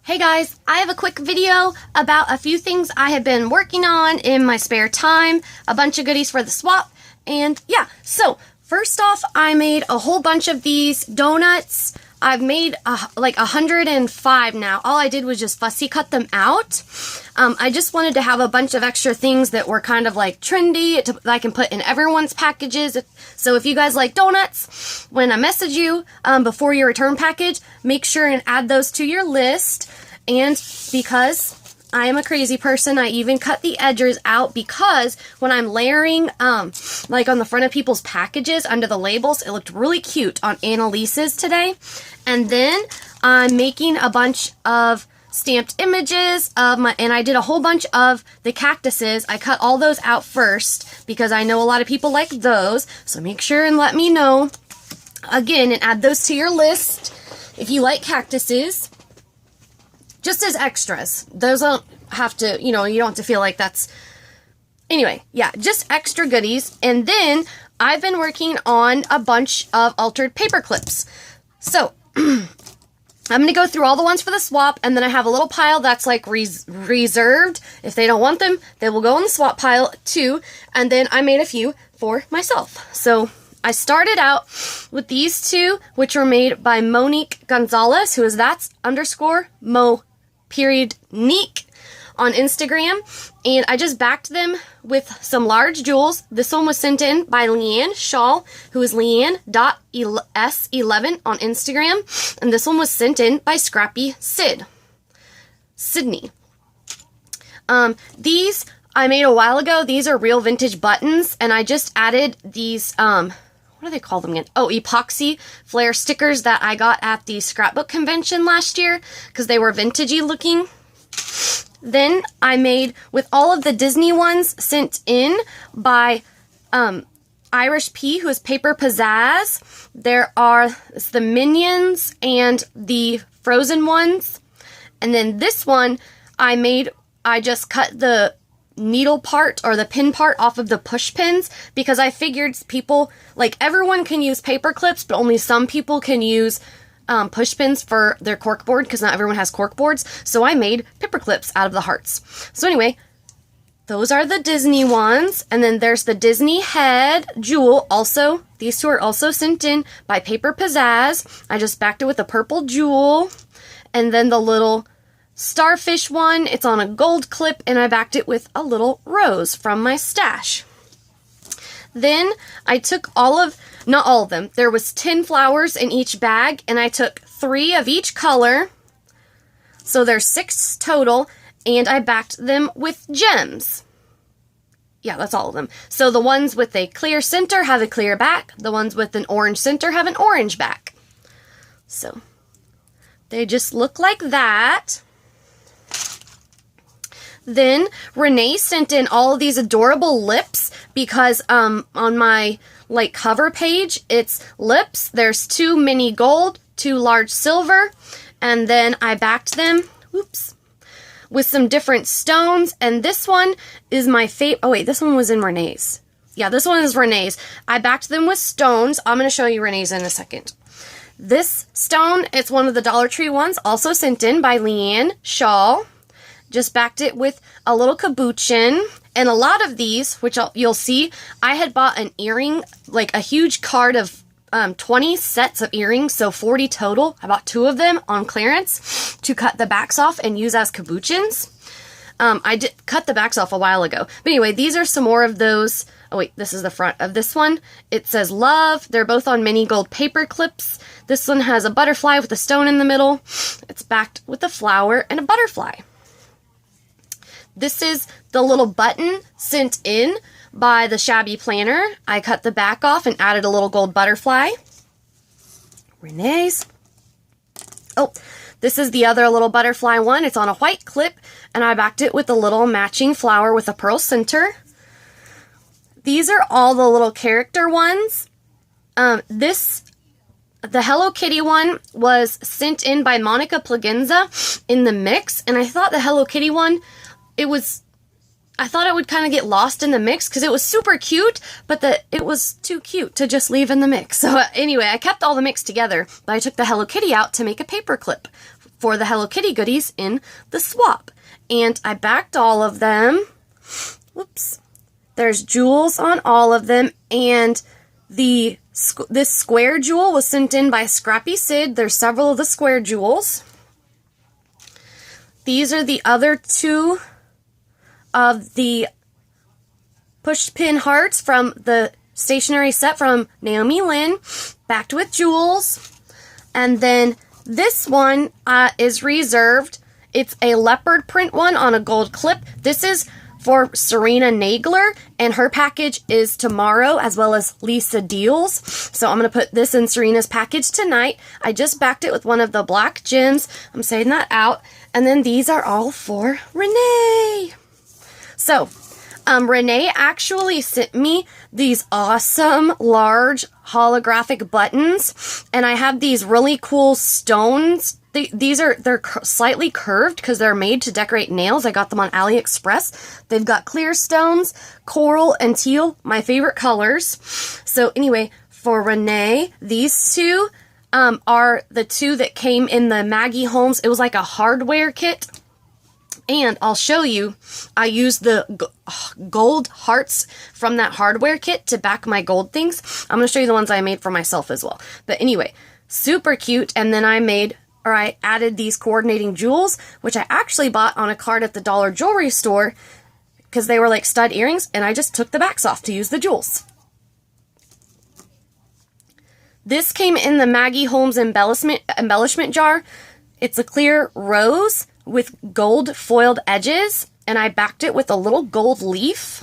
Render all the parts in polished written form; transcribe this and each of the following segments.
Hey guys, I have a quick video about a few things I have been working on in my spare time, a bunch of goodies for the swap, and yeah, so first off, I made a whole bunch of these donuts. I've made like 105 now. All I did was just fussy cut them out. I just wanted to have a bunch of extra things that were kind of like trendy that I can put in everyone's packages. So if you guys like donuts, when I message you before your return package, make sure and add those to your list. And because I am a crazy person, I even cut the edges out because when I'm layering, like on the front of people's packages under the labels, it looked really cute on Annalise's today. And then I'm making a bunch of stamped images of and I did a whole bunch of the cactuses. I cut all those out first because I know a lot of people like those. So make sure and let me know again and add those to your list if you like cactuses. Just as extras. Those don't have to, you don't have to feel like that's... Anyway, yeah, just extra goodies. And then I've been working on a bunch of altered paper clips. So, I'm going to go through all the ones for the swap, and then I have a little pile that's like reserved. If they don't want them, they will go in the swap pile too. And then I made a few for myself. So, I started out with these two, which were made by Monique Gonzalez, who is _Mo_Neek on Instagram, and I just backed them with some large jewels. This one was sent in by Leanne Shaw, who is Leanne.s11 on Instagram, and this one was sent in by Scrappy Sydney. These I made a while ago. These are real vintage buttons, and I just added these, what do they call them again? Oh, epoxy flare stickers that I got at the scrapbook convention last year because they were vintagey looking. Then I made, with all of the Disney ones sent in by Irish P, who is Paper Pizzazz. There are the Minions and the Frozen ones. And then this one I just cut the needle part or the pin part off of the push pins because I figured people, like everyone can use paper clips, but only some people can use push pins for their cork board because not everyone has cork boards. So I made paper clips out of the hearts. So anyway, those are the Disney ones. And then there's the Disney head jewel. Also, these two are also sent in by Paper Pizzazz. I just backed it with a purple jewel. And then the little starfish one, it's on a gold clip, and I backed it with a little rose from my stash. Then I took not all of them, there was 10 flowers in each bag, and I took 3 of each color, so there's 6 total, and I backed them with gems. Yeah, that's all of them. So the ones with a clear center have a clear back, the ones with an orange center have an orange back. So they just look like that. Then Renee sent in all of these adorable lips because on my cover page it's lips. There's 2 mini gold, 2 large silver, and then I backed them, with some different stones. And this one is my favorite. Oh wait, this one was in Renee's. Yeah, this one is Renee's. I backed them with stones. I'm going to show you Renee's in a second. This stone, it's one of the Dollar Tree ones, also sent in by Leanne Shaw. Just backed it with a little caboochin. And a lot of these, which you'll see, I had bought an earring, like a huge card of 20 sets of earrings, so 40 total. I bought 2 of them on clearance to cut the backs off and use as caboocins. I did cut the backs off a while ago. But anyway, these are some more of those. Oh wait, this is the front of this one. It says love. They're both on mini gold paper clips. This one has a butterfly with a stone in the middle. It's backed with a flower and a butterfly. This is the little button sent in by the Shabby Planner. I cut the back off and added a little gold butterfly. Renee's. Oh, this is the other little butterfly one. It's on a white clip, and I backed it with a little matching flower with a pearl center. These are all the little character ones. The Hello Kitty one was sent in by Monica Plagenza in the mix, and I thought the Hello Kitty one, I thought it would kind of get lost in the mix because it was super cute, but it was too cute to just leave in the mix. So anyway, I kept all the mix together, but I took the Hello Kitty out to make a paper clip for the Hello Kitty goodies in the swap. And I backed all of them. Whoops. There's jewels on all of them, and this square jewel was sent in by Scrappy Sid. There's several of the square jewels. These are the other two of the push pin hearts from the stationery set from Naomi Lynn, backed with jewels. And then this one is reserved. It's a leopard print one on a gold clip. This is for Serena Nagler, and her package is tomorrow, as well as Lisa Deals. So I'm going to put this in Serena's package tonight. I just backed it with one of the black gems. I'm saying that out. And then these are all for Renee. So, Renee actually sent me these awesome large holographic buttons, and I have these really cool stones. They're slightly curved because they're made to decorate nails. I got them on AliExpress. They've got clear stones, coral, and teal, my favorite colors. So anyway, for Renee, these two are the two that came in the Maggie Holmes. It was like a hardware kit. And I'll show you, I used the gold hearts from that hardware kit to back my gold things. I'm going to show you the ones I made for myself as well. But anyway, super cute. And then I added these coordinating jewels, which I actually bought on a card at the Dollar Jewelry store because they were like stud earrings, and I just took the backs off to use the jewels. This came in the Maggie Holmes embellishment jar. It's a clear rose with gold foiled edges, and I backed it with a little gold leaf.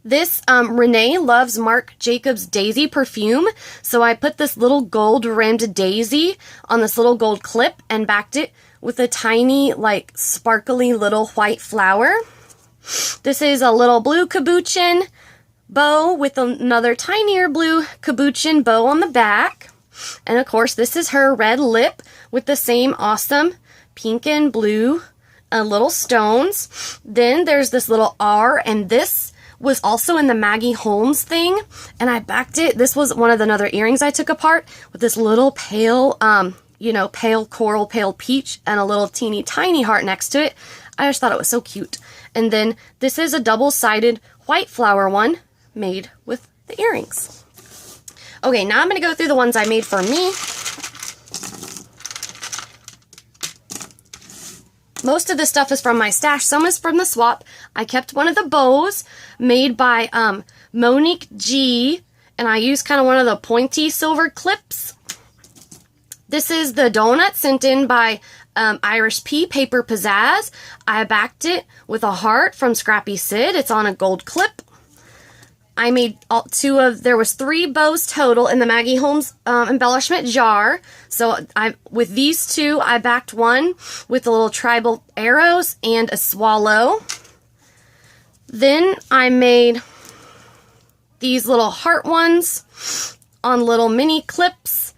This, Renee loves Marc Jacobs Daisy perfume, so I put this little gold rimmed daisy on this little gold clip and backed it with a tiny, like, sparkly little white flower. This is a little blue caboochin bow with another tinier blue caboochin bow on the back. And of course, this is her red lip with the same awesome pink and blue little stones. Then there's this little R, and this was also in the Maggie Holmes thing, and I backed it. This was one of the other earrings I took apart with this little pale, pale coral, pale peach, and a little teeny tiny heart next to it. I just thought it was so cute. And then this is a double-sided white flower one made with the earrings. Okay, now I'm going to go through the ones I made for me. Most of this stuff is from my stash. Some is from the swap. I kept one of the bows made by Monique G, and I used kind of one of the pointy silver clips. This is the donut sent in by Irish P Paper Pizzazz. I backed it with a heart from Scrappy Sid. It's on a gold clip. I made there was 3 bows total in the Maggie Holmes embellishment jar. So with these 2, I backed one with the little tribal arrows and a swallow. Then I made these little heart ones on little mini clips.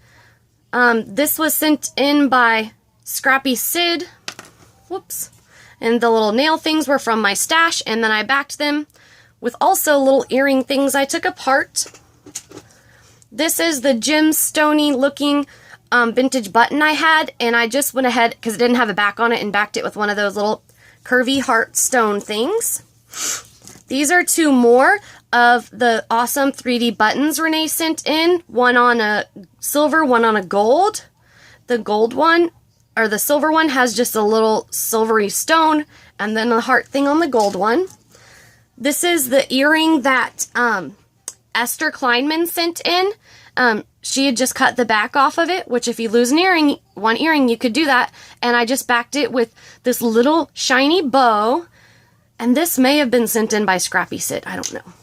This was sent in by Scrappy Sid. Whoops. And the little nail things were from my stash, and then I backed them with also little earring things I took apart. This is the gemstone-y looking vintage button I had, and I just went ahead, because it didn't have a back on it, and backed it with one of those little curvy heart stone things. These are 2 more of the awesome 3D buttons Renee sent in. One on a silver, one on a gold. The gold one, or the silver one, has just a little silvery stone, and then a heart thing on the gold one. This is the earring that Esther Kleinman sent in. She had just cut the back off of it, which if you lose one earring, you could do that. And I just backed it with this little shiny bow. And this may have been sent in by Scrappy Sid. I don't know.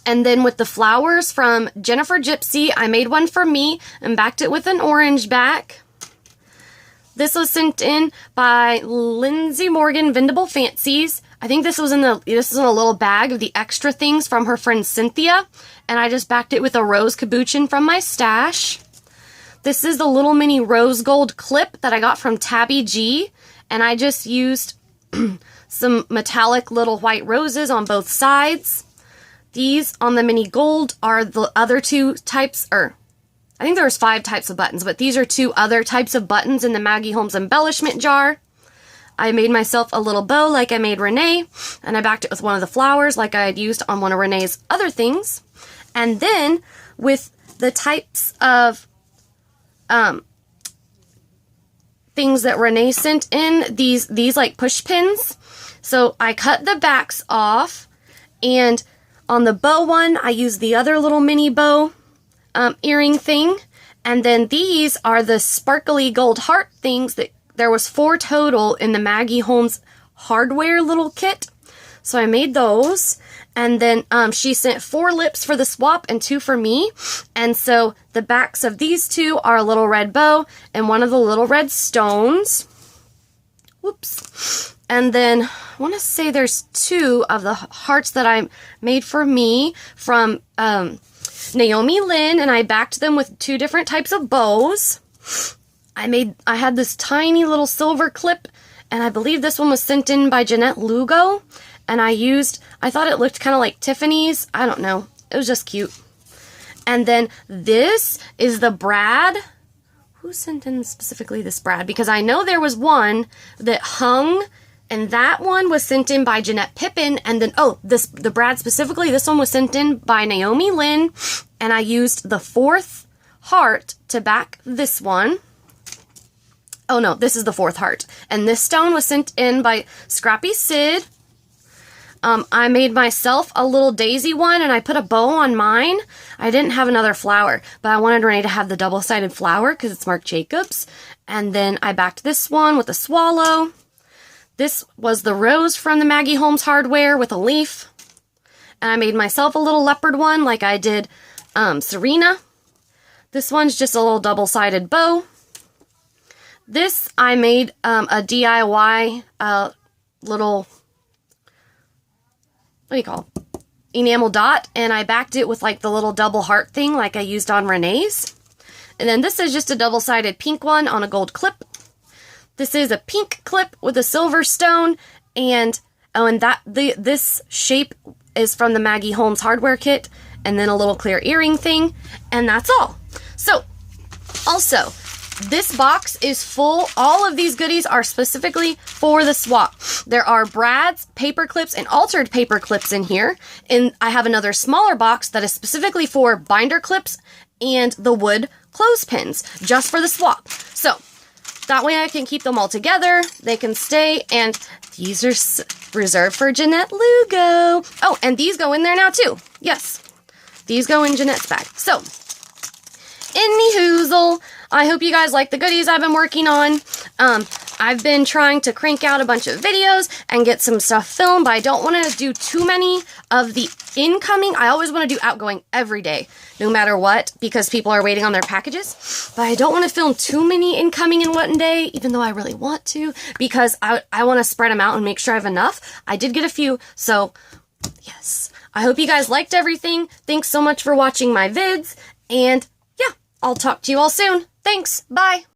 And then with the flowers from Jennifer Gypsy, I made one for me and backed it with an orange back. This was sent in by Lindsay Morgan Vendable Fancies. I think this was in a little bag of the extra things from her friend Cynthia, and I just backed it with a rose caboochin from my stash. This is the little mini rose gold clip that I got from Tabby G, and I just used some metallic little white roses on both sides. These on the mini gold are the other 2 types, or I think there's 5 types of buttons, but these are 2 other types of buttons in the Maggie Holmes embellishment jar. I made myself a little bow like I made Renee, and I backed it with one of the flowers like I had used on one of Renee's other things. And then with the types of things that Renee sent in, these like push pins. So I cut the backs off, and on the bow one, I used the other little mini bow earring thing. And then these are the sparkly gold heart things that there was 4 total in the Maggie Holmes hardware little kit. So I made those. And then she sent 4 lips for the swap and 2 for me. And so the backs of these 2 are a little red bow and one of the little red stones. Whoops. And then I want to say there's 2 of the hearts that I made for me from Naomi Lynn, and I backed them with 2 different types of bows. I had this tiny little silver clip, and I believe this one was sent in by Jeanette Lugo, and I thought it looked kind of like Tiffany's. I don't know. It was just cute. And then this is the brad. Who sent in specifically this brad? Because I know there was one that hung, and that one was sent in by Jeanette Pippin. And then, the brad specifically, this one was sent in by Naomi Lynn. And I used the 4th heart to back this one. Oh no, this is the 4th heart. And this stone was sent in by Scrappy Sid. I made myself a little daisy one, and I put a bow on mine. I didn't have another flower, but I wanted Renee to have the double-sided flower because it's Marc Jacobs. And then I backed this one with a swallow. This was the rose from the Maggie Holmes hardware with a leaf. And I made myself a little leopard one like I did Serena. This one's just a little double-sided bow. This I made a DIY little, what do you call it? Enamel dot, and I backed it with like the little double heart thing like I used on Renee's. And then this is just a double-sided pink one on a gold clip. This is a pink clip with a silver stone, and this shape is from the Maggie Holmes hardware kit, and then a little clear earring thing, and that's all. So, also, this box is full. All of these goodies are specifically for the swap. There are brads, paper clips, and altered paper clips in here. And I have another smaller box that is specifically for binder clips and the wood clothespins, just for the swap. So that way I can keep them all together. They can stay. And these are reserved for Jeanette Lugo. Oh, and these go in there now too. Yes, these go in Jeanette's bag. So, anyhoozle, I hope you guys like the goodies I've been working on. I've been trying to crank out a bunch of videos and get some stuff filmed, but I don't want to do too many of the incoming. I always want to do outgoing every day, no matter what, because people are waiting on their packages. But I don't want to film too many incoming in one day, even though I really want to, because I want to spread them out and make sure I have enough. I did get a few, so yes. I hope you guys liked everything. Thanks so much for watching my vids, and yeah, I'll talk to you all soon. Thanks. Bye.